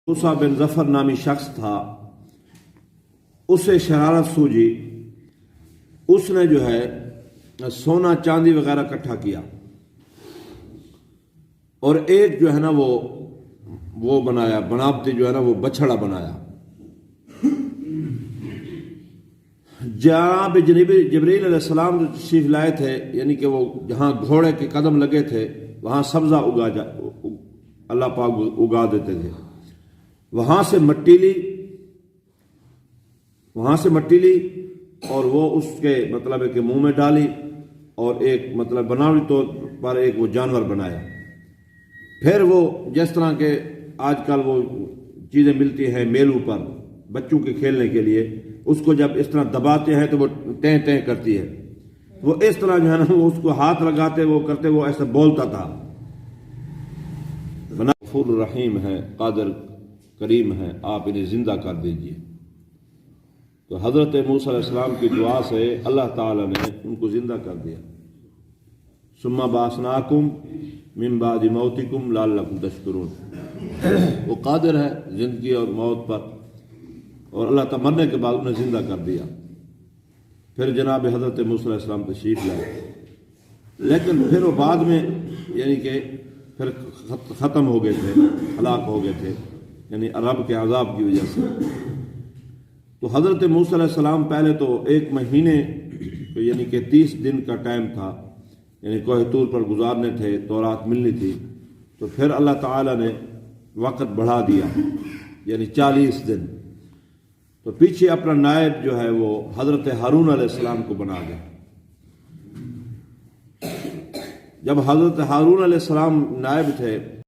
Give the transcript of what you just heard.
موسیٰ بن ظفر نامی شخص تھا، اسے شرارت سوجی، اس نے جو ہے سونا چاندی وغیرہ اکٹھا کیا اور ایک جو ہے نا وہ بنایا، بناوٹی جو ہے نا وہ بچھڑا بنایا۔ جناب جبریل علیہ السلام جو تشریف لائے تھے، یعنی کہ وہ جہاں گھوڑے کے قدم لگے تھے وہاں سبزہ اللہ پاک اگا دیتے تھے۔ وہاں سے مٹی لی اور وہ اس کے مطلب ہے کہ منہ میں ڈالی اور ایک مطلب بناوٹی طور پر ایک وہ جانور بنایا۔ پھر وہ جس طرح کے آج کل وہ چیزیں ملتی ہیں میلوں پر بچوں کے کھیلنے کے لیے، اس کو جب اس طرح دباتے ہیں تو وہ ٹیں ٹیں کرتی ہے، وہ اس طرح جو ہے نا وہ اس کو ہاتھ لگاتے وہ کرتے وہ ایسا بولتا تھا۔ غفور رحیم ہے، قادر کریم ہے، آپ انہیں زندہ کر دیجئے۔ تو حضرت موسیٰ علیہ السلام کی دعا سے اللہ تعالیٰ نے ان کو زندہ کر دیا۔ ثم بعثناکم من بعد موتکم لعلکم تشکرون۔ وہ قادر ہے زندگی اور موت پر، اور اللہ تعالیٰ مرنے کے بعد انہیں زندہ کر دیا۔ پھر جناب حضرت موسیٰ علیہ السلام تشریف لائے، لیکن پھر وہ بعد میں یعنی کہ پھر ختم ہو گئے تھے، ہلاک ہو گئے تھے، یعنی رب کے عذاب کی وجہ سے۔ تو حضرت موسیٰ علیہ السلام پہلے تو 1 مہینے یعنی کہ 30 دن کا ٹائم تھا، یعنی کوہ طور پر گزارنے تھے، تورات ملنی تھی۔ تو پھر اللہ تعالیٰ نے وقت بڑھا دیا، یعنی 40 دن۔ تو پیچھے اپنا نائب جو ہے وہ حضرت ہارون علیہ السلام کو بنا دیا۔ جب حضرت ہارون علیہ السلام نائب تھے